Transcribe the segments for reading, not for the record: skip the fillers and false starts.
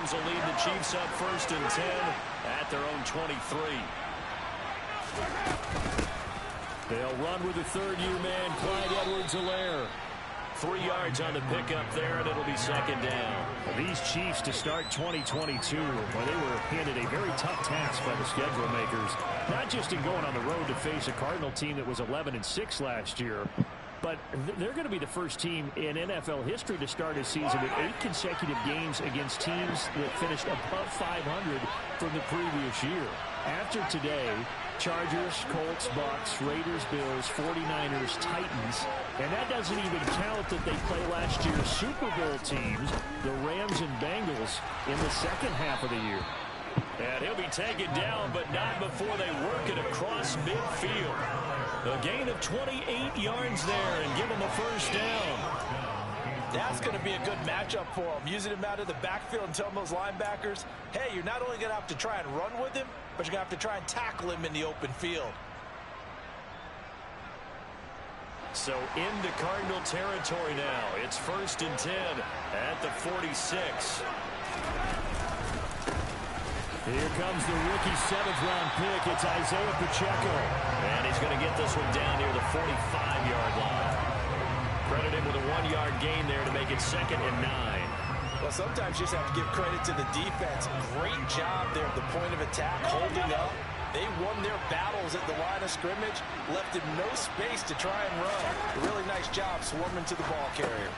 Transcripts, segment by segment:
Rams will lead the Chiefs up 1st and 10 at their own 23. They'll run with the third-year man, Clyde Edwards-Helaire. 3 yards on the pickup there, and it'll be 2nd down. These Chiefs to start 2022, well, they were handed a very tough task by the schedule makers. Not just in going on the road to face a Cardinal team that was 11-6 last year, but they're going to be the first team in NFL history to start a season with 8 consecutive games against teams that finished above 500 from the previous year. After today, Chargers, Colts, Bucks, Raiders, Bills, 49ers, Titans. And that doesn't even count that they play last year's Super Bowl teams, the Rams and Bengals, in the second half of the year. And he'll be taken down, but not before they work it across midfield. A gain of 28 yards there and give him a 1st down. That's going to be a good matchup for him. Using him out of the backfield and telling those linebackers, hey, you're not only going to have to try and run with him, but you're going to have to try and tackle him in the open field. So into Cardinal territory now. It's 1st and 10 at the 46. Here comes the rookie 7th-round pick. It's Isaiah Pacheco. And he's going to get this one down near the 45-yard line. Credit him with a 1-yard gain there to make it 2nd and 9. Well, sometimes you just have to give credit to the defense. Great job there at the point of attack, holding up. They won their battles at the line of scrimmage, left him no space to try and run. A really nice job swarming to the ball carrier.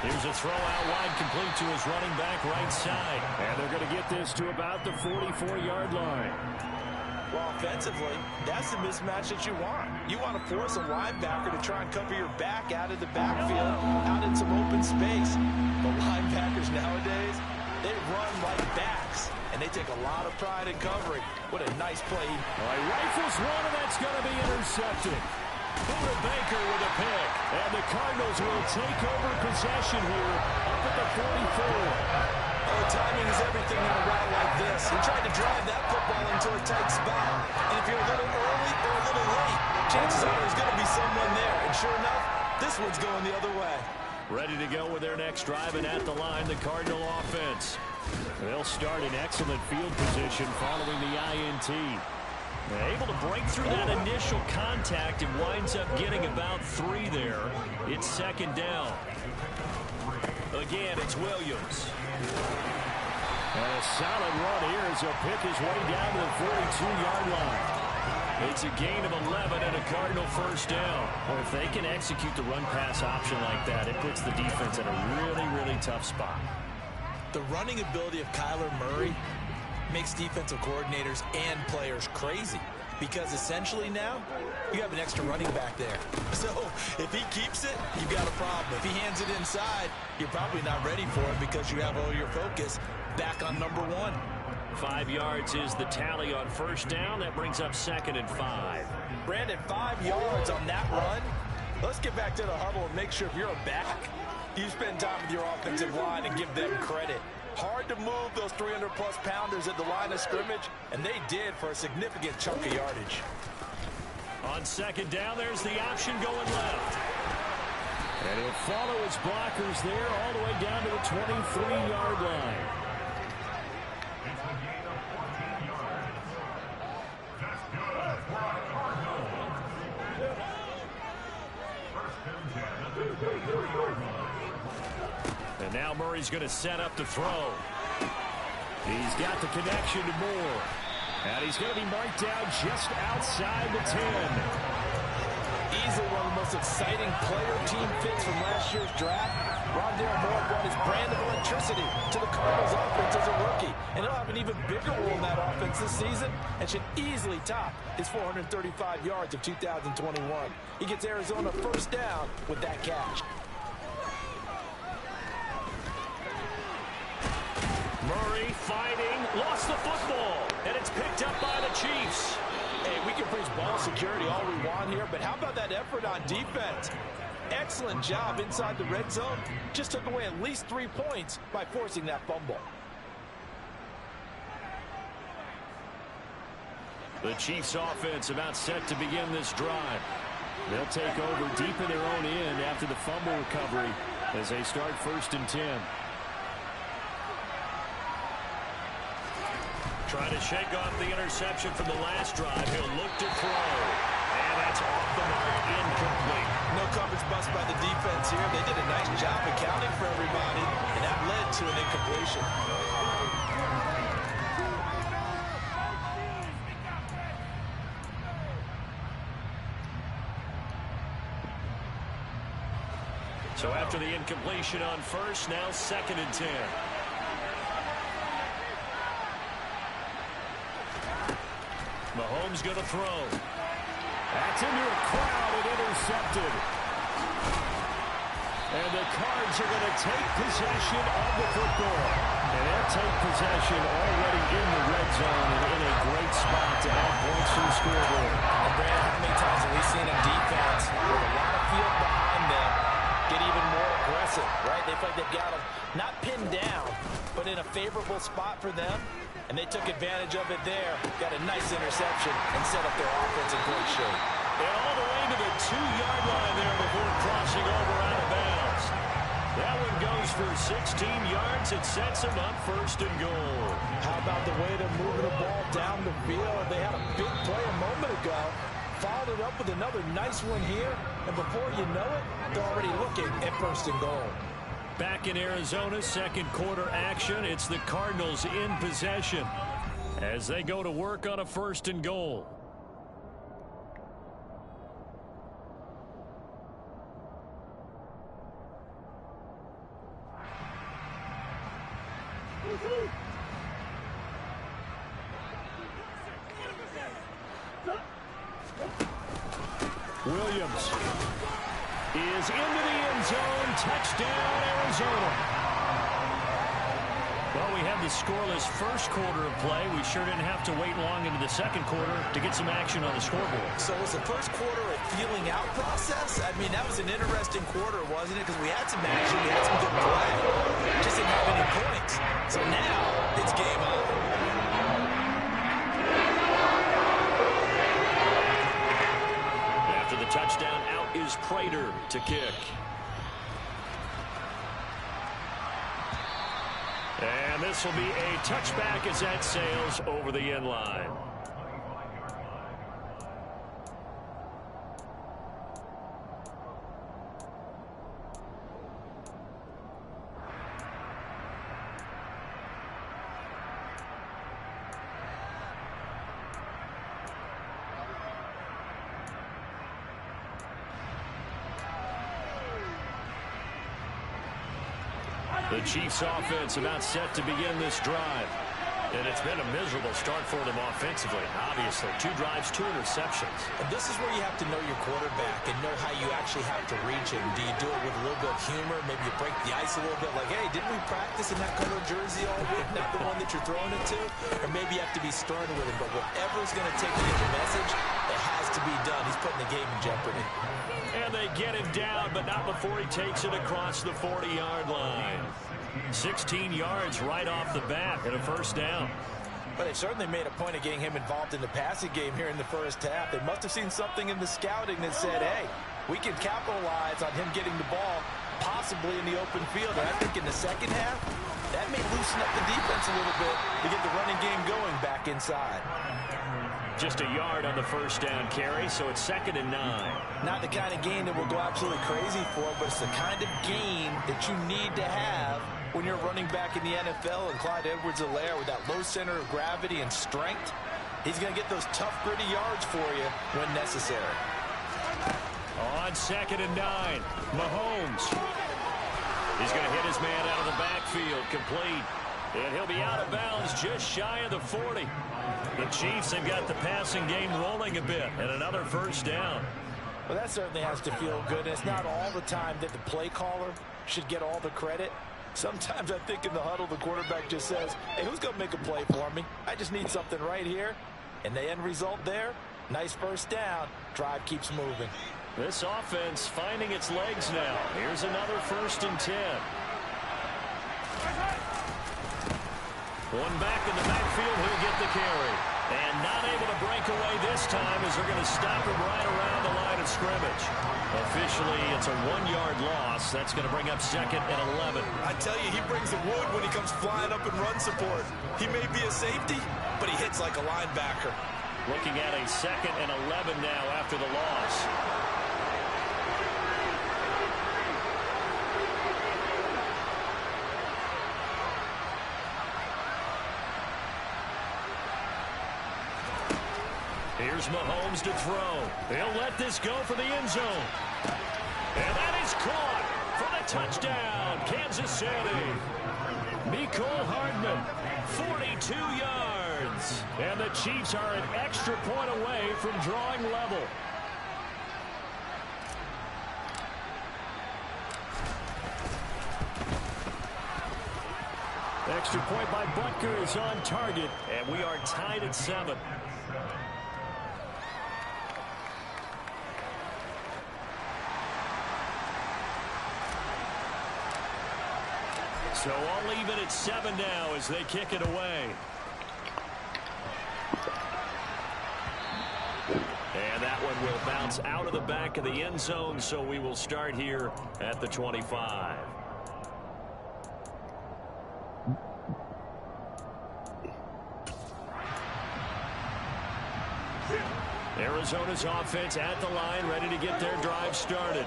Here's a throw out wide, complete to his running back right side. And they're going to get this to about the 44-yard line. Well, offensively, that's the mismatch that you want. You want to force a linebacker to try and cover your back out of the backfield, out in some open space. But linebackers nowadays, they run like backs, and they take a lot of pride in covering. What a nice play. All right, rifles one, and that's going to be intercepted. Buda Baker with a pick. And the Cardinals will take over possession here up at the 44. Oh, timing is everything in a route like this. He tried to drive that football into a tight spot. And if you're a little early or a little late, chances are there's going to be someone there. And sure enough, this one's going the other way. Ready to go with their next drive, and at the line, the Cardinal offense. They'll start in excellent field position following the INT. Able to break through that initial contact and winds up getting about 3 there. It's 2nd down. Again, it's Williams. And a solid run here as he'll pick his way down to the 42-yard line. It's a gain of 11 and a Cardinal 1st down. Well, if they can execute the run-pass option like that, it puts the defense in a really, really tough spot. The running ability of Kyler Murray makes defensive coordinators and players crazy, because essentially now you have an extra running back there. So if he keeps it, you've got a problem. If he hands it inside, you're probably not ready for it because you have all your focus back on number 1. 5 yards is the tally on 1st down. That brings up 2nd and 5. Brandon, 5 yards on that run. Let's get back to the huddle and make sure if you're a back, you spend time with your offensive line and give them credit. Hard to move those 300-plus pounders at the line of scrimmage, and they did for a significant chunk of yardage. On 2nd down, there's the option going left. And he'll follow his blockers there all the way down to the 23-yard line. And now Murray's going to set up the throw. He's got the connection to Moore. And he's going to be marked down just outside the 10. Easily one of the most exciting player-team fits from last year's draft. Rondale Moore brought his brand of electricity to the Cardinals offense as a rookie. And he'll have an even bigger role in that offense this season and should easily top his 435 yards of 2021. He gets Arizona 1st down with that catch. Murray fighting, lost the football, and it's picked up by the Chiefs. Hey, we can preach ball security all we want here, but how about that effort on defense? Excellent job inside the red zone. Just took away at least 3 points by forcing that fumble. The Chiefs offense about set to begin this drive. They'll take over deep in their own end after the fumble recovery as they start 1st and 10. Trying to shake off the interception from the last drive. He'll look to throw. And that's off the mark, incomplete. No coverage bust by the defense here. They did a nice job accounting for everybody, and that led to an incompletion. So after the incompletion on first, now 2nd and 10. Mahomes going to throw. That's into a crowd and intercepted. And the Cards are going to take possession of the football. And they'll take possession already in the red zone and in a great spot to add points to the scoreboard. And Brad, how many times have we seen a defense with a lot of field behind them get even more aggressive, right? They feel like they've got them not pinned down, but in a favorable spot for them. And they took advantage of it there. Got a nice interception and set up their offense in great shape. And all the way to the 2-yard line there before crossing over out of bounds. That one goes for 16 yards. It sets them up 1st and goal. How about the way they're moving the ball down the field? They had a big play a moment ago. Followed it up with another nice one here. And before you know it, they're already looking at 1st and goal. Back in Arizona, 2nd quarter action. It's the Cardinals in possession as they go to work on a 1st and goal. Williams is into the end zone. Touchdown, Arizona. Well, we had the scoreless 1st quarter of play. We sure didn't have to wait long into the 2nd quarter to get some action on the scoreboard. So was the 1st quarter a feeling out process? I mean, that was an interesting quarter, wasn't it? Because we had some action, we had some good play. Just didn't have any points. So now it's game on. After the touchdown, out is Prater to kick. And this will be a touchback as that sails over the end line. The Chiefs offense about set to begin this drive. And it's been a miserable start for them offensively. Obviously, 2 drives, 2 interceptions. And this is where you have to know your quarterback and know how you actually have to reach him. Do you do it with a little bit of humor? Maybe you break the ice a little bit like, hey, didn't we practice in that color jersey all week? Not the one that you're throwing it to? Or maybe you have to be stern with him. But whatever's going to take to get the message, it has to be done. He's putting the game in jeopardy. And they get him down, but not before he takes it across the 40-yard line. 16 yards right off the bat and a 1st down. But they certainly made a point of getting him involved in the passing game here in the 1st half. They must have seen something in the scouting that said, hey, we can capitalize on him getting the ball possibly in the open field. And I think in the 2nd half, that may loosen up the defense a little bit to get the running game going back inside. Just a yard on the 1st down carry, so it's 2nd and 9. Not the kind of game that we'll go absolutely crazy for, but it's the kind of game that you need to have when you're running back in the NFL. And Clyde Edwards-Helaire with that low center of gravity and strength, he's going to get those tough, gritty yards for you when necessary. On 2nd and 9, Mahomes. He's going to hit his man out of the backfield, complete. And he'll be out of bounds just shy of the 40. The Chiefs have got the passing game rolling a bit, and another 1st down. Well, that certainly has to feel good. And it's not all the time that the play caller should get all the credit. Sometimes I think in the huddle, the quarterback just says, hey, who's going to make a play for me? I just need something right here. And the end result there, nice 1st down. Drive keeps moving. This offense finding its legs now. Here's another 1st and 10. One back in the backfield, he'll get the carry. And not able to break away this time as they're going to stop him right around the line of scrimmage. Officially, it's a 1-yard loss. loss. That's going to bring up 2nd and 11. I tell you, he brings the wood when he comes flying up in run support. He may be a safety, but he hits like a linebacker. Looking at a 2nd and 11 now after the loss. Here's Mahomes to throw. He'll let this go for the end zone. And that is caught for the touchdown, Kansas City. Mecole Hardman, 42 yards. And the Chiefs are an extra point away from drawing level. Extra point by Butker is on target, and we are tied at 7. So all even at 7 now as they kick it away. And that one will bounce out of the back of the end zone, so we will start here at the 25. Arizona's offense at the line, ready to get their drive started.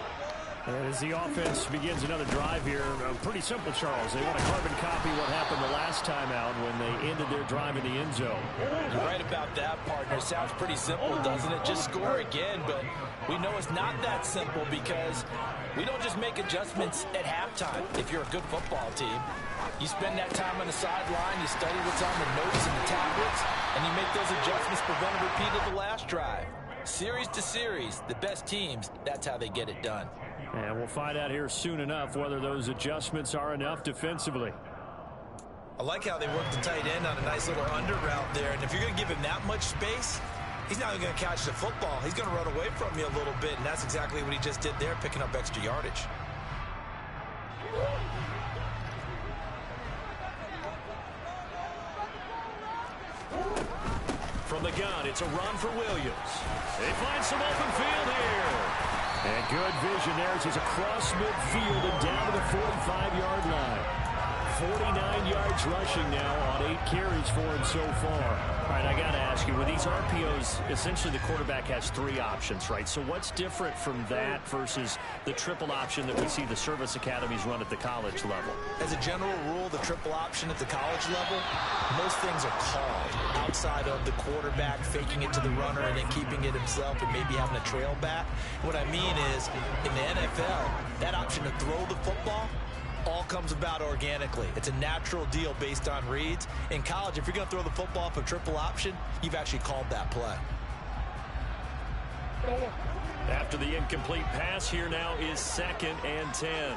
As the offense begins another drive here, pretty simple, Charles. They want to carbon copy what happened the last time out when they ended their drive in the end zone. You're right about that, partner. Sounds pretty simple, doesn't it? Just score again, but we know it's not that simple because we don't just make adjustments at halftime if you're a good football team. You spend that time on the sideline, you study what's on the notes and the tablets, and you make those adjustments prevent a repeat of the last drive. Series to series, the best teams, that's how they get it done. And we'll find out here soon enough whether those adjustments are enough defensively. I like how they work the tight end on a nice little under route there. And if you're going to give him that much space, he's not going to catch the football. He's going to run away from you a little bit, and that's exactly what he just did there, picking up extra yardage. From the gun, it's a run for Williams. They find some open field here. And good vision there as he's across midfield and down to the 45-yard line. 49 yards rushing now on 8 carries for him so far. All right, I got to ask you, with these RPOs, essentially the quarterback has 3 options, right? So what's different from that versus the triple option that we see the service academies run at the college level? As a general rule, the triple option at the college level, most things are called outside of the quarterback faking it to the runner and then keeping it himself and maybe having a trail back. What I mean is, in the NFL, that option to throw the football all comes about organically. It's a natural deal based on reads. In college, if you're going to throw the football for triple option, you've actually called that play. After the incomplete pass, here now is 2nd and 10.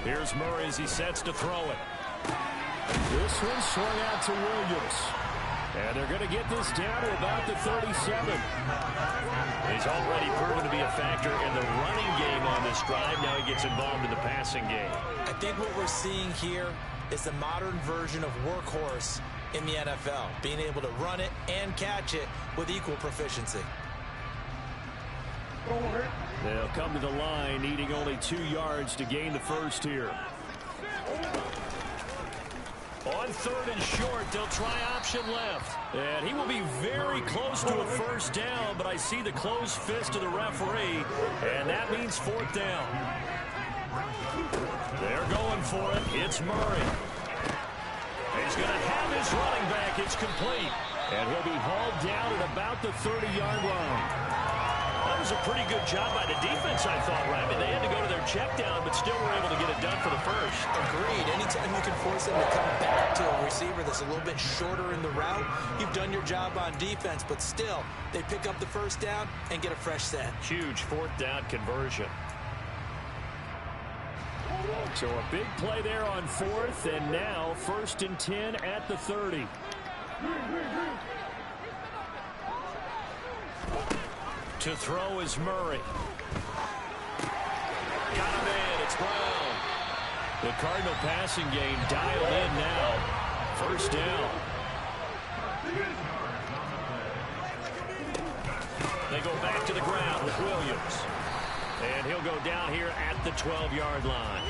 Here's Murray as he sets to throw it. This one swung out to Williams. And they're going to get this down to about the 37. He's already proven to be a factor in the running game on this drive. Now he gets involved in the passing game. I think what we're seeing here is the modern version of workhorse in the NFL, being able to run it and catch it with equal proficiency. They'll come to the line, needing only 2 yards to gain the first here. On 3rd and short, they'll try option left. And he will be very close to a first down, but I see the closed fist of the referee, and that means 4th down. They're going for it. It's Murray. He's going to have his running back. It's complete. And he'll be hauled down at about the 30-yard line. That was a pretty good job by the defense, I thought, Ryman. They had to go to their check down, but still were able to get it done for the first. Agreed. Anytime you can force them to come back to a receiver that's a little bit shorter in the route, you've done your job on defense, but still, they pick up the first down and get a fresh set. Huge 4th down conversion. So a big play there on 4th, and now 1st and 10 at the 30. To throw is Murray. Got him in. It's Brown. The Cardinal passing game dialed in now. 1st down. They go back to the ground with Williams. And he'll go down here at the 12-yard line.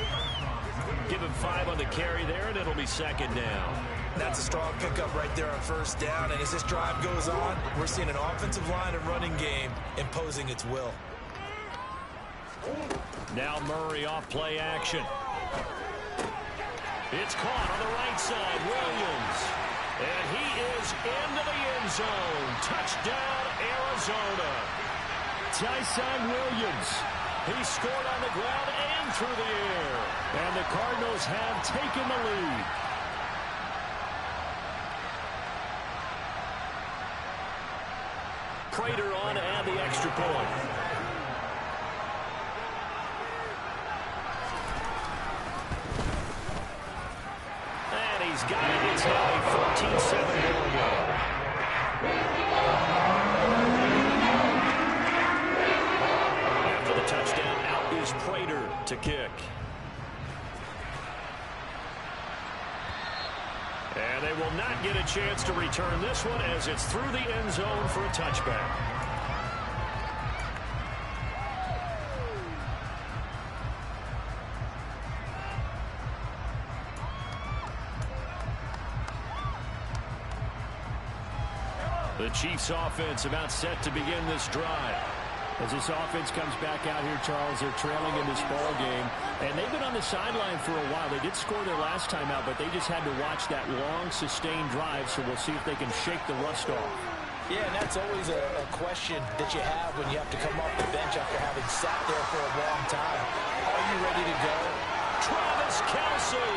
Give him 5 on the carry there, and it'll be second down. That's a strong pickup right there on first down. And as this drive goes on, we're seeing an offensive line and running game imposing its will. Now Murray off play action. It's caught on the right side. Williams. And he is into the end zone. Touchdown, Arizona. Tyson Williams. He scored on the ground and through the air. And the Cardinals have taken the lead. Prater on to add the extra point. And he's got it. It's now a 14-7 ball game. After the touchdown, out is Prater to kick. And they will not get a chance to return this one as it's through the end zone for a touchback. The Chiefs offense about set to begin this drive. As this offense comes back out here, Charles, they're trailing in this ball game. And they've been on the sideline for a while. They did score their last time out, but they just had to watch that long, sustained drive, so we'll see if they can shake the rust off. Yeah, and that's always a question that you have when you have to come off the bench after having sat there for a long time. Are you ready to go? Travis Kelce.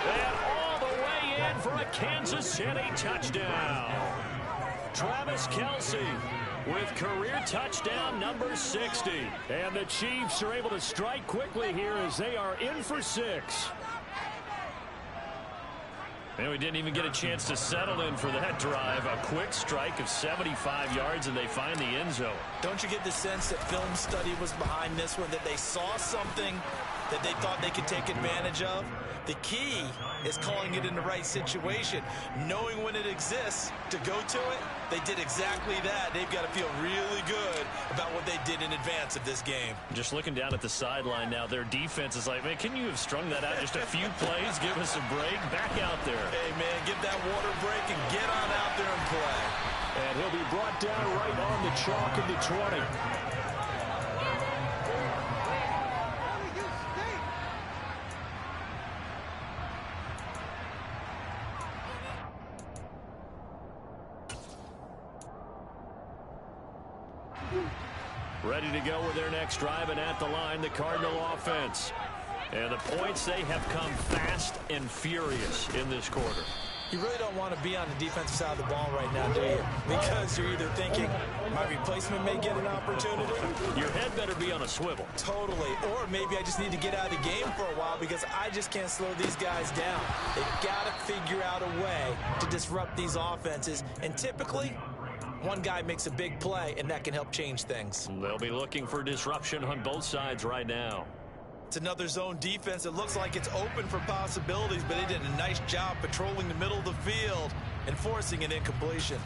And all the way in for a Kansas City touchdown. Travis Kelce with career touchdown number 60. And the Chiefs are able to strike quickly here as they are in for 6. And we didn't even get a chance to settle in for that drive. A quick strike of 75 yards, and they find the end zone. Don't you get the sense that film study was behind this one, that they saw something that they thought they could take advantage of? The key is calling it in the right situation, knowing when it exists to go to it. They did exactly that. They've got to feel really good about what they did in advance of this game. Just looking down at the sideline now, their defense is like, man, can you have strung that out just a few plays? Give us a break. Back out there. Hey, man, give that water break and get on out there and play. And he'll be brought down right on the chalk of the 20. Ready to go with their next drive, and at the line, the Cardinal offense. And the points, they have come fast and furious in this quarter. You really don't want to be on the defensive side of the ball right now, do you? Because you're either thinking, my replacement may get an opportunity. Your head better be on a swivel. Totally. Or maybe I just need to get out of the game for a while because I just can't slow these guys down. They've got to figure out a way to disrupt these offenses. And typically, one guy makes a big play, and that can help change things. They'll be looking for disruption on both sides right now. It's another zone defense. It looks like it's open for possibilities, but they did a nice job patrolling the middle of the field and forcing an incompletion.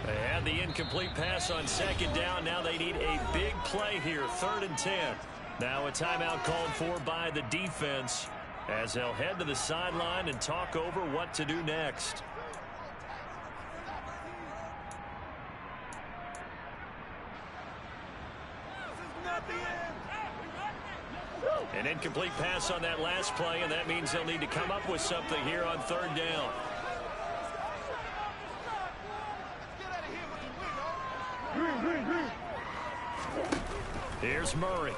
They had the incomplete pass on second down. Now they need a big play here, 3rd and 10. Now a timeout called for by the defense as they'll head to the sideline and talk over what to do next. An incomplete pass on that last play, and that means they'll need to come up with something here on 3rd down. Here's Murray.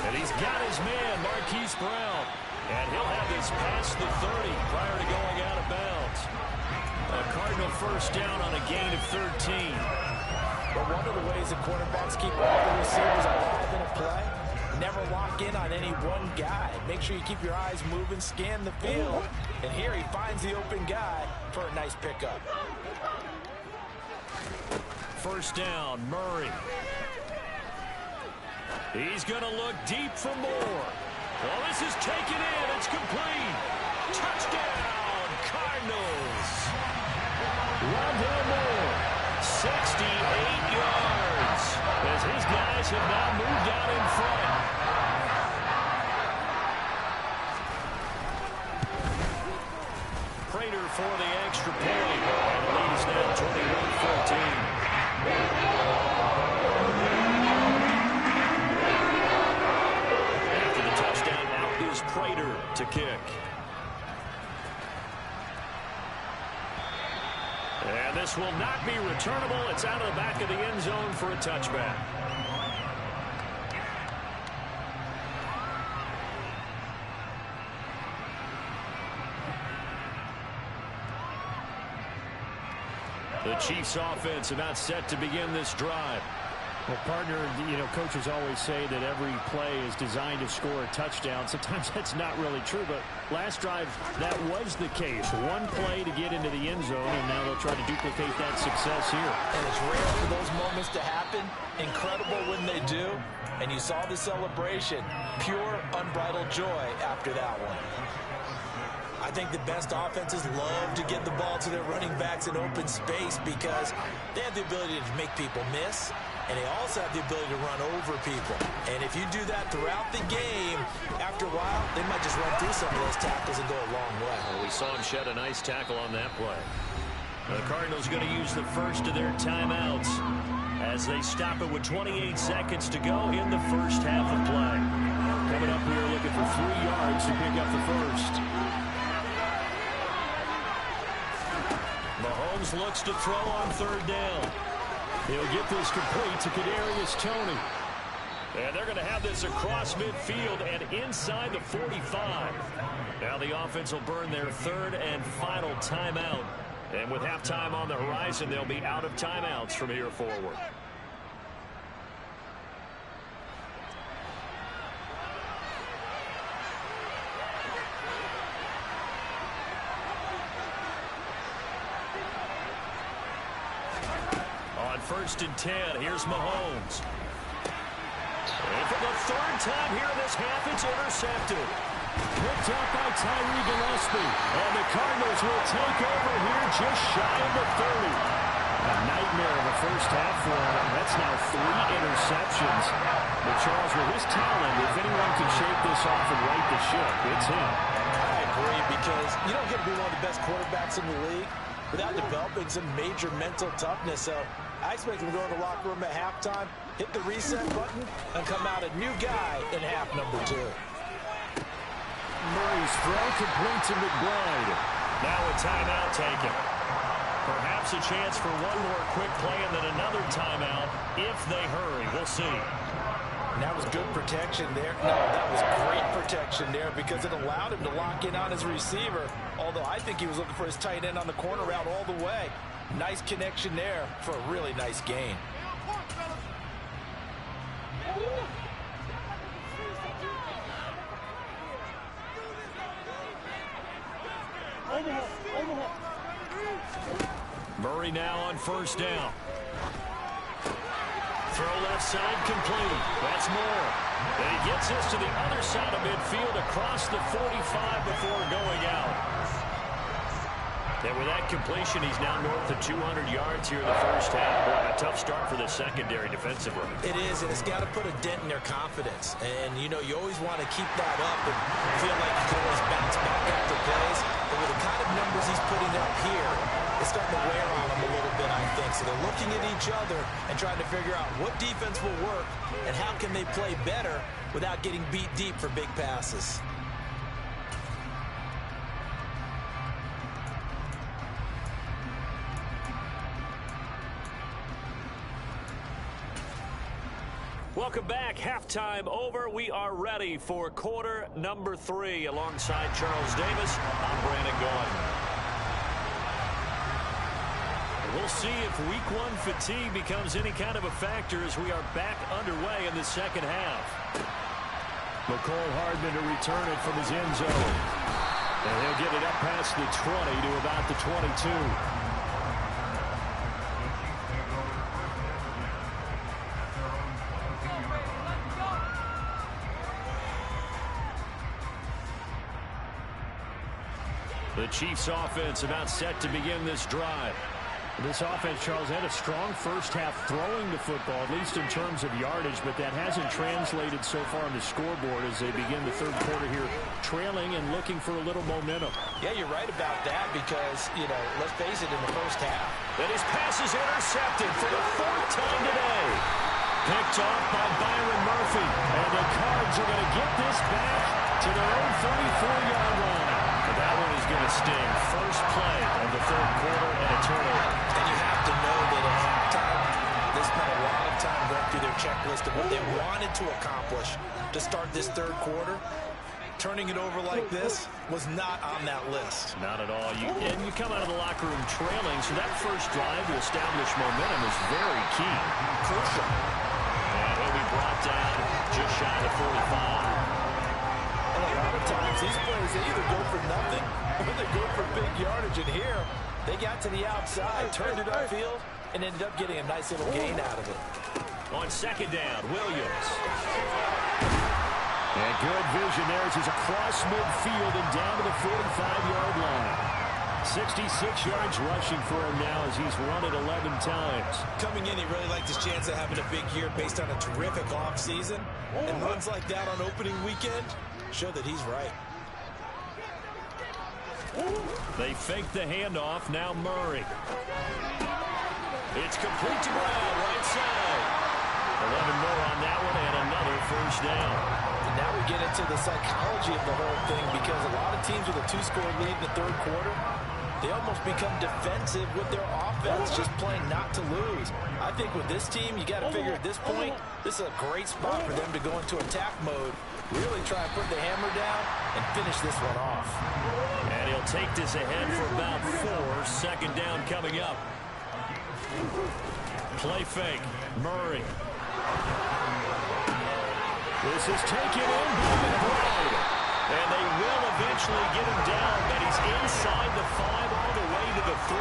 And he's got his man, Marquise Brown. And he'll have this past the 30 prior to going out of bounds. A Cardinal first down on a gain of 13. But one of the ways that quarterbacks keep all the receivers alive in a play, never lock in on any one guy. Make sure you keep your eyes moving, scan the field. And here he finds the open guy for a nice pickup. First down, Murray. He's going to look deep for more. Well, this is taken in. It's complete. Touchdown, Cardinals. Rondale Moore. 60 Has him now moved down in front. Prater for the extra point. And the lead is now 21-14. After the touchdown, out is Prater to kick. And this will not be returnable. It's out of the back of the end zone for a touchback. The Chiefs offense about set to begin this drive. Well, partner, coaches always say that every play is designed to score a touchdown. Sometimes that's not really true, but last drive, that was the case. One play to get into the end zone, and now they'll try to duplicate that success here. And it's rare for those moments to happen. Incredible when they do. And you saw the celebration. Pure, unbridled joy after that one. I think the best offenses love to get the ball to their running backs in open space because they have the ability to make people miss, and they also have the ability to run over people. And if you do that throughout the game, after a while, they might just run through some of those tackles and go a long way. Well, we saw him shed a nice tackle on that play. The Cardinals going to use the first of their timeouts as they stop it with 28 seconds to go in the first half of play. Coming up, we are looking for 3 yards to pick up the first. Mahomes looks to throw on third down. He'll get this complete to Kadarius Toney. And they're going to have this across midfield and inside the 45. Now the offense will burn their third and final timeout. And with halftime on the horizon, they'll be out of timeouts from here forward. First and 10. Here's Mahomes. And for the third time here in this half, it's intercepted. Picked up by Tyree Gillespie. And the Cardinals will take over here just shy of the 30. A nightmare of the first half for him. That's now 3 interceptions. But Charles, with his talent, if anyone can shake this off and right the ship, it's him. I agree, because you don't get to be one of the best quarterbacks in the league without developing some major mental toughness. So I expect him to go to the locker room at halftime, hit the reset button, and come out a new guy in half number 2. Murray's throw complete to McBride. Now a timeout taken. Perhaps a chance for one more quick play and then another timeout if they hurry. We'll see. And that was good protection there. No, that was great protection there because it allowed him to lock in on his receiver, although I think he was looking for his tight end on the corner route all the way. Nice connection there for a really nice gain. Murray now on first down. Throw left side complete. That's Moore. And he gets this to the other side of midfield across the 45 before going out. And with that completion, he's now north of 200 yards here in the first half. Boy, a tough start for the secondary defensively. It is, and it's got to put a dent in their confidence. And, you always want to keep that up and feel like you can always bounce back after plays. But with the kind of numbers he's putting up here, it's starting to wear on them a little bit, I think. So they're looking at each other and trying to figure out what defense will work and how can they play better without getting beat deep for big passes. Welcome back. Halftime over. We are ready for quarter number 3. Alongside Charles Davis, I'm Brandon Gaudin. We'll see if week 1 fatigue becomes any kind of a factor as we are back underway in the second half. McCole Hardman to return it from his end zone. And he'll get it up past the 20 to about the 22. The Chiefs offense about set to begin this drive. This offense, Charles, had a strong first half throwing the football, at least in terms of yardage, but that hasn't translated so far on the scoreboard as they begin the third quarter here, trailing and looking for a little momentum. Yeah, you're right about that because, let's face it, in the first half. And his pass is intercepted for the fourth time today. Picked off by Byron Murphy. And the Cards are going to get this back to their own 34-yard line. But that one is going to sting. First play of the third quarter and a turnover. And you have to know that at halftime, they spent a lot of time going through their checklist of what they wanted to accomplish to start this third quarter. Turning it over like this was not on that list. Not at all. And you come out of the locker room trailing, so that first drive to establish momentum is very key. Crucial. And he'll be brought down just shy of 45. And a lot of times, these plays, they either go for nothing or they go for big yardage. And here, they got to the outside, turned it upfield, and ended up getting a nice little gain out of it. On second down, Williams. And good vision there as he's across midfield and down to the 45-yard line. 66 yards rushing for him now as he's run it 11 times. Coming in, he really liked his chance of having a big year based on a terrific offseason. And runs like that on opening weekend show that he's right. They fake the handoff. Now Murray. It's complete to Brown, right side. 11 more on that one and another first down. And now we get into the psychology of the whole thing because a lot of teams with a two-score lead in the third quarter, they almost become defensive with their offense, just playing not to lose. I think with this team, you got to figure at this point, this is a great spot for them to go into attack mode, really try and put the hammer down and finish this one off. And he'll take this ahead for about 4. Second down coming up. Play fake. Murray. This is taken in by McBride. And they will eventually get him down, but he's inside the 5 all the way to the 3.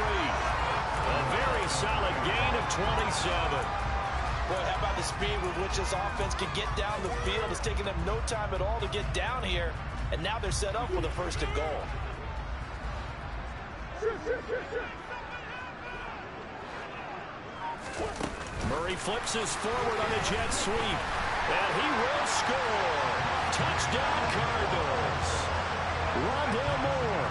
A very solid gain of 27. Boy, how about the speed with which this offense can get down the field? It's taken them no time at all to get down here, and now they're set up with a first and goal. Murray flips us forward on a jet sweep. And he will score. Touchdown Cardinals. Rondale Moore.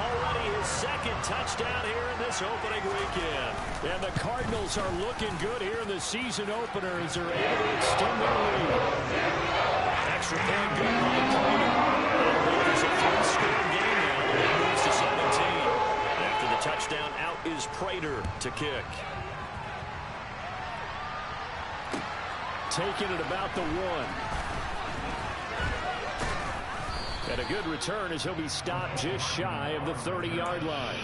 Already his second touchdown here in this opening weekend. And the Cardinals are looking good here in the season opener as they're able to extend their lead. Extra point good by Prater. It is a 3-score game now. It moves to 17. After the touchdown, out is Prater to kick. Taking it about the 1. And a good return as he'll be stopped just shy of the 30-yard line.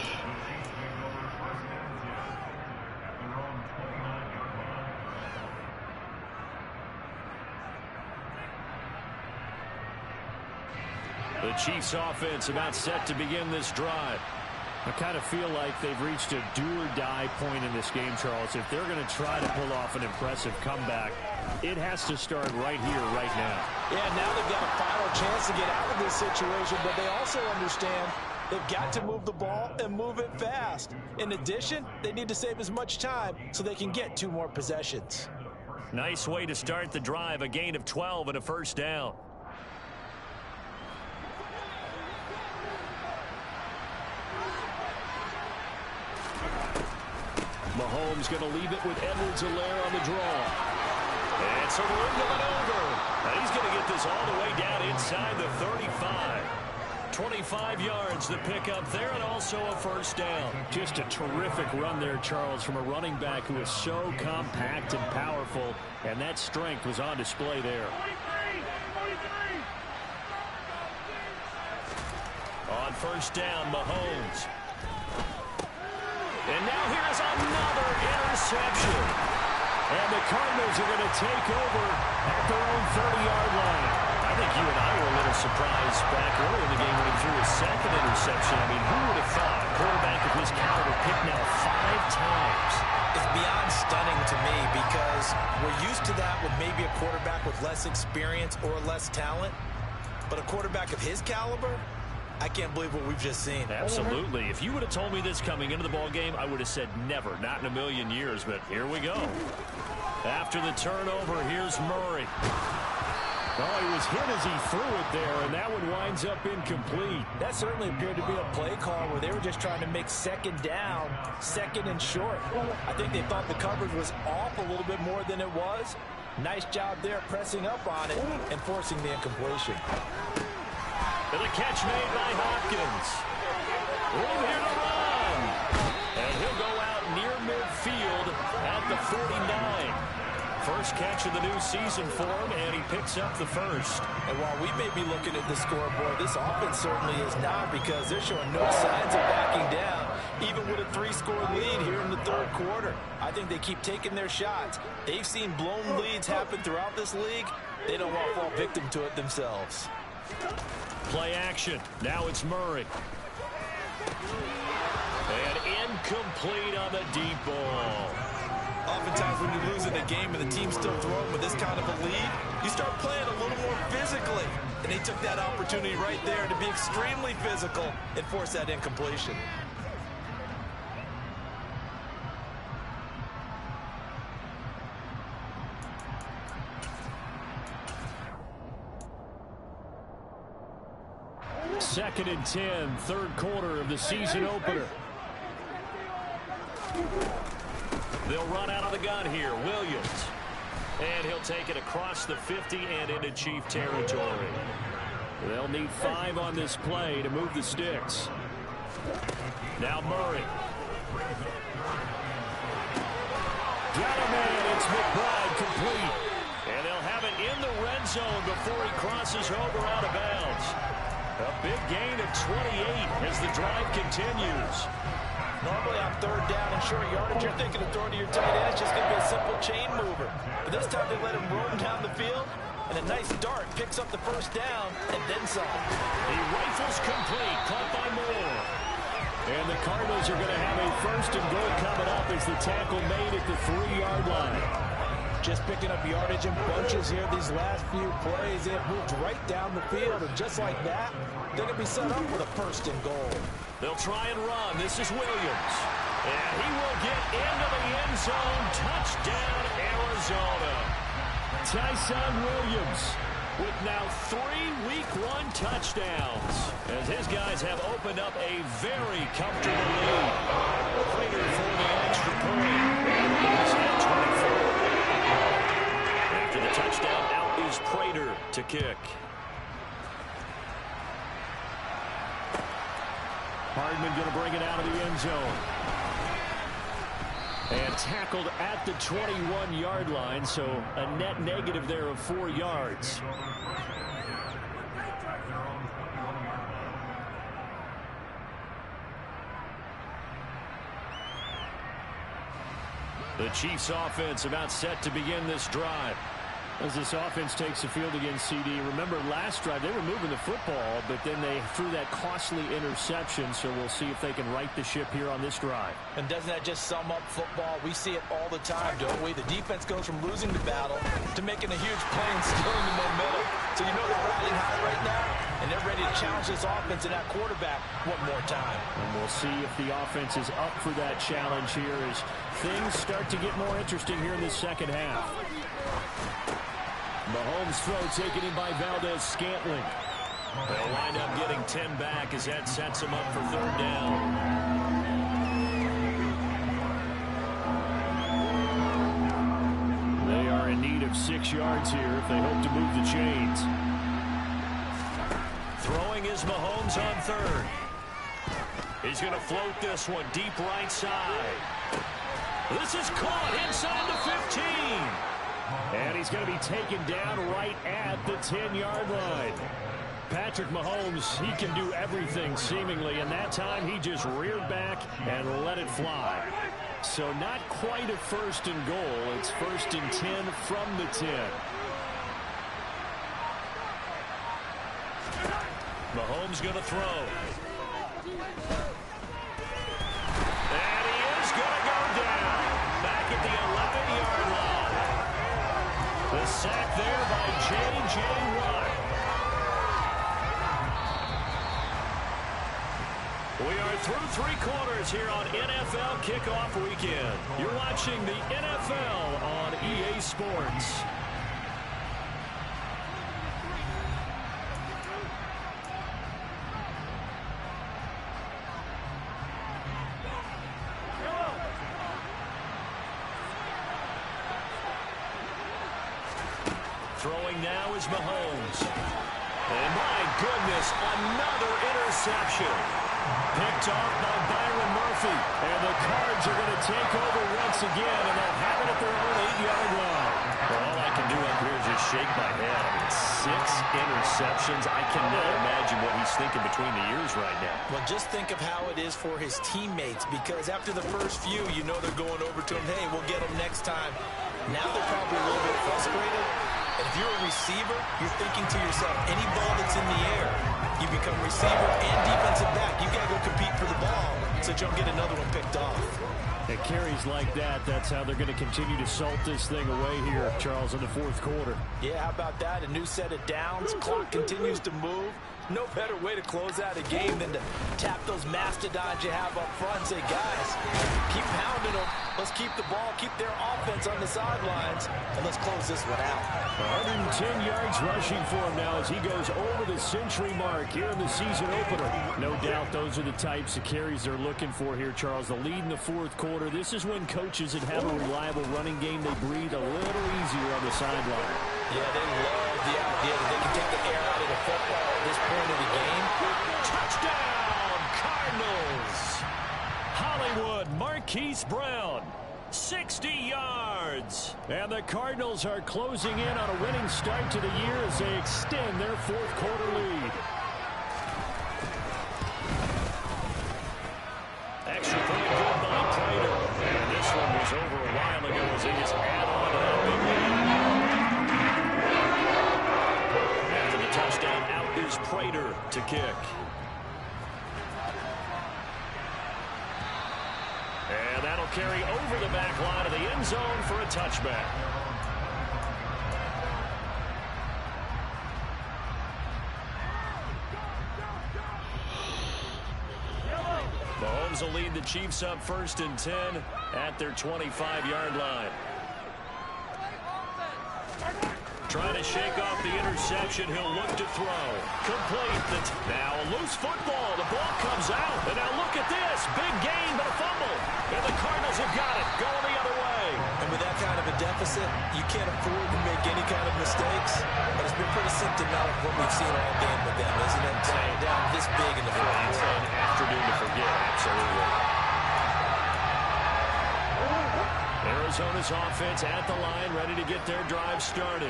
The Chiefs offense about set to begin this drive. I kind of feel like they've reached a do-or-die point in this game, Charles. If they're going to try to pull off an impressive comeback, it has to start right here, right now. Yeah, now they've got a final chance to get out of this situation, but they also understand they've got to move the ball and move it fast. In addition, they need to save as much time so they can get 2 more possessions. Nice way to start the drive, a gain of 12 and a first down. Mahomes going to leave it with Edwards-Helaire on the draw. And so room to maneuver. And he's going to get this all the way down inside the 35. 25 yards the pickup there and also a first down. Just a terrific run there, Charles, from a running back who is so compact and powerful, and that strength was on display there. On first down, Mahomes. And now here's another interception. And the Cardinals are going to take over at their own 30-yard line. I think you and I were a little surprised back early in the game when he threw his second interception. I mean, who would have thought a quarterback of his caliber picked now 5 times? It's beyond stunning to me because we're used to that with maybe a quarterback with less experience or less talent. But a quarterback of his caliber, I can't believe what we've just seen. Absolutely. If you would have told me this coming into the ball game, I would have said never, not in a million years, but here we go. After the turnover, here's Murray. Oh, he was hit as he threw it there, and that one winds up incomplete. That certainly appeared to be a play call where they were just trying to make second down, second and short. I think they thought the coverage was off a little bit more than it was. Nice job there pressing up on it and forcing the incompletion. And the catch made by Hopkins. Room here to run. And he'll go out near midfield at the 49. First catch of the new season for him, and he picks up the first. And while we may be looking at the scoreboard, this offense certainly is not, because they're showing no signs of backing down, even with a 3-score lead here in the third quarter. I think they keep taking their shots. They've seen blown leads happen throughout this league. They don't want to fall victim to it themselves. Play action. Now it's Murray. And incomplete on the deep ball. Oftentimes when you lose in a game and the team's still throwing with this kind of a lead, you start playing a little more physically. And they took that opportunity right there to be extremely physical and force that incompletion. Second and 10, third quarter of the season opener. They'll run out of the gun here. Williams. And he'll take it across the 50 and into Chief territory. They'll need 5 on this play to move the sticks. Now Murray. Got him in. It's McBride complete. And they'll have it in the red zone before he crosses over out of bounds. A big gain of 28 as the drive continues. Normally on third down and short yardage, you're thinking of throwing to your tight end. It's just going to be a simple chain mover. But this time they let him roam down the field, and a nice dart picks up the first down and then some. He rifles complete, caught by Moore. And the Cardinals are going to have a first and goal coming up as the tackle made at the 3-yard line. Just picking up yardage in bunches here these last few plays. They have moved right down the field, and just like that, they're going to be set up with a first and goal. They'll try and run. This is Williams. And he will get into the end zone. Touchdown, Arizona. Tyson Williams with now 3 Week 1 touchdowns, as his guys have opened up a very comfortable lead. Prater for the extra point. He's at 24. After the touchdown, out is Prater to kick. Hardman going to bring it out of the end zone. And tackled at the 21-yard line, so a net negative there of 4 yards. The Chiefs offense about set to begin this drive. As this offense takes the field against CD, remember last drive they were moving the football, but then they threw that costly interception, so we'll see if they can right the ship here on this drive. And doesn't that just sum up football? We see it all the time, don't we? The defense goes from losing the battle to making a huge play and stealing the momentum. So you know they're riding high right now, and they're ready to challenge this offense and that quarterback one more time. And we'll see if the offense is up for that challenge here as things start to get more interesting here in the second half. Mahomes' throw taken in by Valdez-Scantling. They'll wind up getting 10 back as that sets them up for third down. They are in need of 6 yards here if they hope to move the chains. Throwing is Mahomes on third. He's going to float this one deep right side. This is caught inside the 15. And he's going to be taken down right at the 10-yard line. Patrick Mahomes, he can do everything seemingly, and that time he just reared back and let it fly. So not quite a first and goal. It's first and 10 from the 10. Mahomes going to throw. And he is going to go down back at the 11-yard line. The sack there by J.J. Watt. We are through three quarters here on NFL Kickoff Weekend. You're watching the NFL on EA Sports. Throwing now is Mahomes. And my goodness, another interception. Picked off by Byron Murphy. And the Cards are going to take over once again, and they'll have it at their own 8-yard line. Well, all I can do up here is just shake my head. I mean, 6 interceptions. I cannot imagine what he's thinking between the ears right now. Well, just think of how it is for his teammates, because after the first few, you know they're going over to him, hey, we'll get him next time. Now they're probably a little bit frustrated. And if you're a receiver, you're thinking to yourself, any ball that's in the air, you become receiver and defensive back. You got to go compete for the ball so that you don't get another one picked off. It carries like that. That's how they're going to continue to salt this thing away here, Charles, in the fourth quarter. Yeah, how about that? A new set of downs. Clock continues to move. No better way to close out a game than to tap those mastodons you have up front and say, guys, keep pounding them. Let's keep the ball, keep their offense on the sidelines, and let's close this one out. 110 yards rushing for him now as he goes over the century mark here in the season opener. No doubt those are the types of carries they're looking for here, Charles. The lead in the fourth quarter. This is when coaches that have a reliable running game, they breathe a little easier on the sideline. Yeah, they love the idea that they can take the air out of the football at this point of the game. Touchdown, Cardinals! Hollywood Marquise Brown, 60 yards. And the Cardinals are closing in on a winning start to the year as they extend their fourth quarter lead. Extra point good by Prater. And this one was over a while ago as they just add on to that big lead. After the touchdown, out is Prater to kick. And that'll carry over the back line of the end zone for a touchback. Mahomes will lead the Chiefs up 1st and 10 at their 25-yard line. Trying to shake off the interception. He'll look to throw. Complete. Now a loose football. The ball comes out. And now look at this. Big gain, but a fumble. And the Cardinals have got it. Going the other way. And with that kind of a deficit, you can't afford to make any kind of mistakes. But it's been pretty symptomatic of what we've seen all game with them, isn't it? Playing down this big in the fourth quarter. It's an afternoon to forget. Absolutely. Arizona's offense at the line, ready to get their drive started.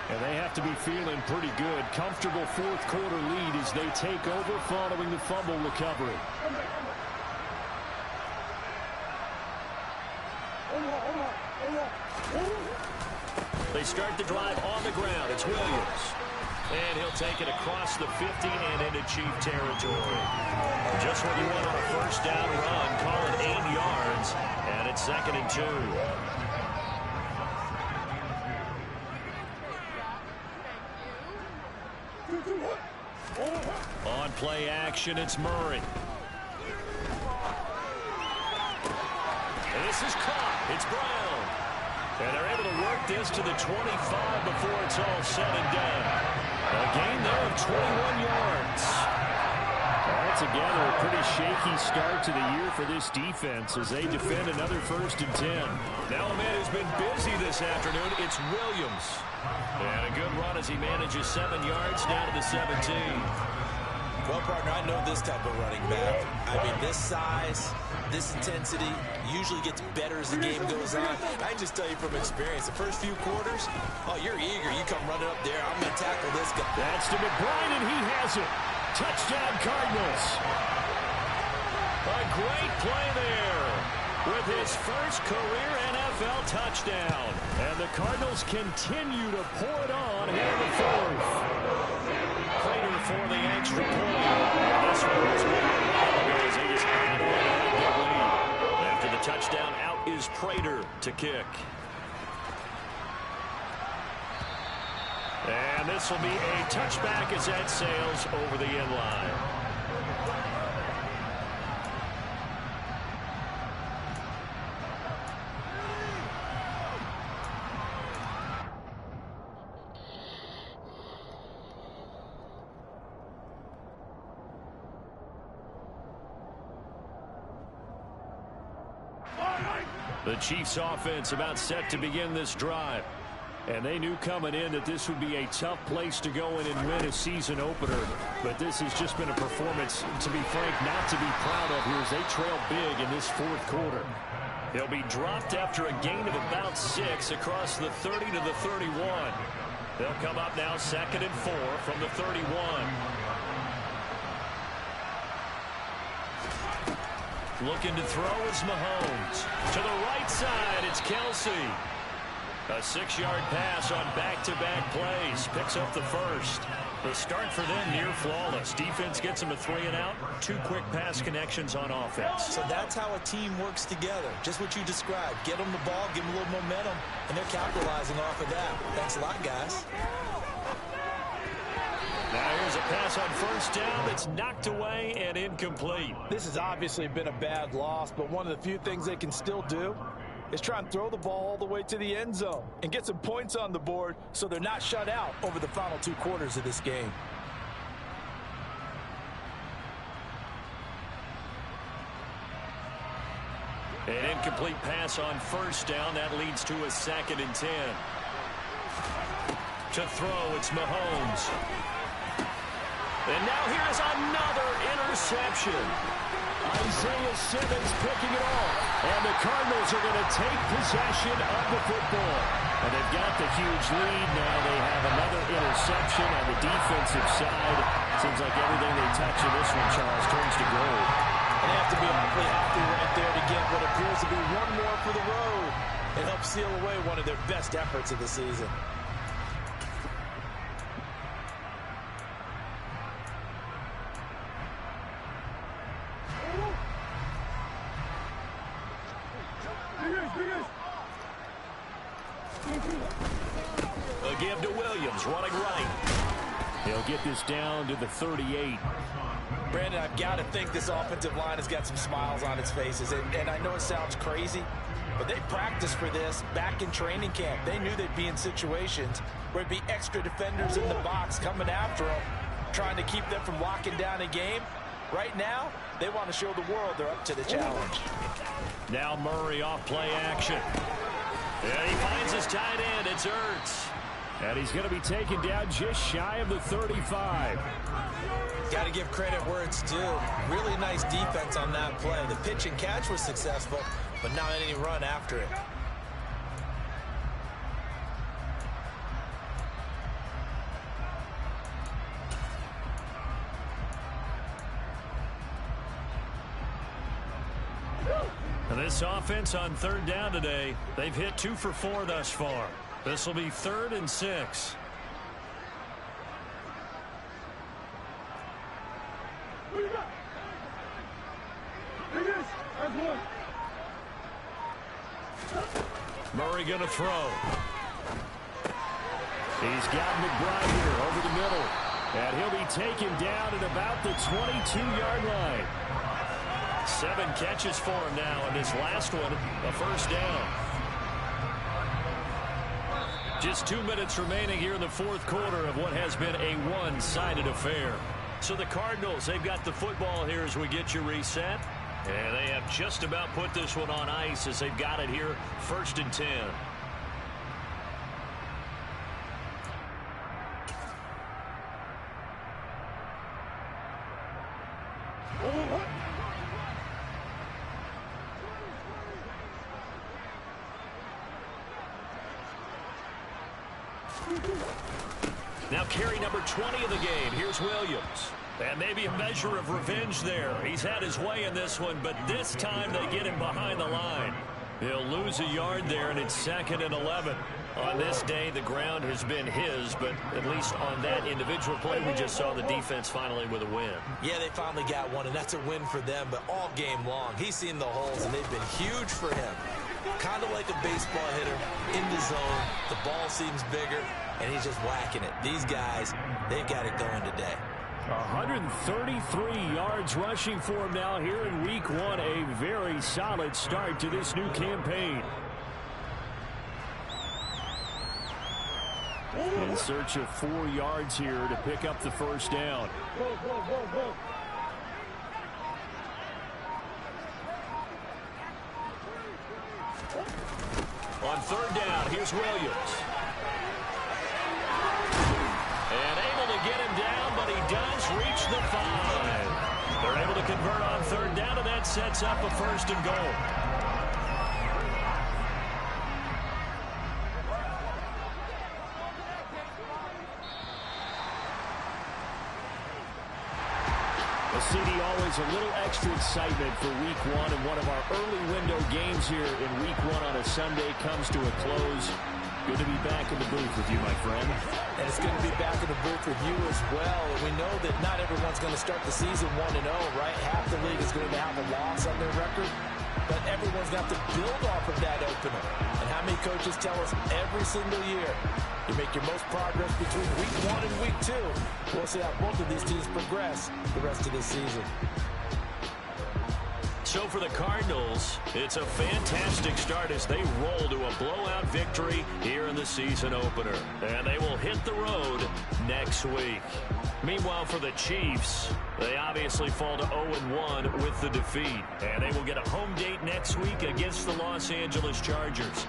And they have to be feeling pretty good. Comfortable fourth quarter lead as they take over following the fumble recovery. They start the drive on the ground. It's Williams. And he'll take it across the 50 and into Chief territory. Just what you want on a first down run. Call it 8 yards. And it's 2nd and 2. On play action, it's Murray. And this is caught. It's Brown. And they're able to work this to the 25 before it's all said and done. A gain there of 21 yards. Altogether, a pretty shaky start to the year for this defense as they defend another 1st and 10. Now a man who's been busy this afternoon, it's Williams. And a good run as he manages 7 yards down to the 17. Well, partner, I know this type of running back. I mean, this size, this intensity usually gets better as the game goes on. I can just tell you from experience, the first few quarters, oh, you're eager. You come running up there. I'm going to tackle this guy. That's to McBride, and he has it. Touchdown, Cardinals. A great play there with his first career NFL touchdown. And the Cardinals continue to pour it on here in the fourth. Prater for the extra point. This one was as they just add on to that lead. After the touchdown, out is Prater to kick. And this will be a touchback as that sails over the end line. The Chiefs offense about set to begin this drive. And they knew coming in that this would be a tough place to go in and win a season opener. But this has just been a performance, to be frank, not to be proud of here as they trail big in this fourth quarter. They'll be dropped after a gain of about 6 across the 30 to the 31. They'll come up now 2nd and 4 from the 31. Looking to throw is Mahomes. To the right side, it's Kelsey. A 6-yard pass on back-to-back plays. Picks up the first. The start for them near flawless. Defense gets them a 3-and-out. 2 quick pass connections on offense. So that's how a team works together. Just what you described. Get them the ball, give them a little momentum, and they're capitalizing off of that. Thanks a lot, guys. Now here's a pass on first down that's knocked away and incomplete. This has obviously been a bad loss, but one of the few things they can still do is try and throw the ball all the way to the end zone and get some points on the board so they're not shut out over the final 2 quarters of this game. An incomplete pass on first down. That leads to a 2nd and 10. To throw, it's Mahomes. And now here's another interception. Isaiah Simmons picking it off. And the Cardinals are going to take possession of the football. And they've got the huge lead. Now they have another interception on the defensive side. Seems like everything they touch in this one, Charles, turns to gold. And they have to be awfully happy right there to get what appears to be one more for the road and help seal away one of their best efforts of the season. A give to Williams, running right. They'll get this down to the 38. Brandon, I've got to think this offensive line has got some smiles on its faces. And I know it sounds crazy, but they practiced for this back in training camp. They knew they'd be in situations where it'd be extra defenders in the box coming after them, trying to keep them from locking down a game. Right now, they want to show the world they're up to the challenge. Now Murray off play action. And he finds his tight end. It's Ertz. And he's going to be taken down just shy of the 35. Got to give credit where it's due. Really nice defense on that play. The pitch and catch was successful, but not any run after it. And this offense on 3rd down today, they've hit 2 for 4 thus far. This will be 3rd and 6. Murray going to throw. He's got McBride here over the middle. And he'll be taken down at about the 22-yard line. 7 catches for him now, and this last one, a first down. Just 2 minutes remaining here in the fourth quarter of what has been a one-sided affair. So the Cardinals, they've got the football here as we get you reset. And they have just about put this one on ice as they've got it here, 1st and 10. Now carry number 20 of the game. Here's Williams. And maybe a measure of revenge there. He's had his way in this one, but this time they get him behind the line. He'll lose a yard there, and it's 2nd and 11. On this day, the ground has been his, but at least on that individual play, we just saw the defense finally with a win. Yeah, they finally got one, and that's a win for them, but all game long, he's seen the holes, and they've been huge for him. Kind of like a baseball hitter in the zone. The ball seems bigger, and he's just whacking it. These guys, they've got it going today. 133 yards rushing for him now here in week 1. A very solid start to this new campaign. In search of 4 yards here to pick up the first down. third down. Here's Williams. And able to get him down, but he does reach the 5. They're able to convert on third down, and that sets up a 1st and goal. CD, always a little extra excitement for Week 1, and one of our early window games here in Week 1 on a Sunday comes to a close. Good to be back in the booth with you, my friend. And it's good to be back in the booth with you as well. And we know that not everyone's going to start the season 1-0, right? Half the league is going to have a loss on their record, but everyone's got to build off of that opener. And how many coaches tell us every single year, you make your most progress between Week 1 and Week 2. We'll see how both of these teams progress the rest of this season. So for the Cardinals, it's a fantastic start as they roll to a blowout victory here in the season opener. And they will hit the road next week. Meanwhile, for the Chiefs, they obviously fall to 0-1 with the defeat. And they will get a home date next week against the Los Angeles Chargers.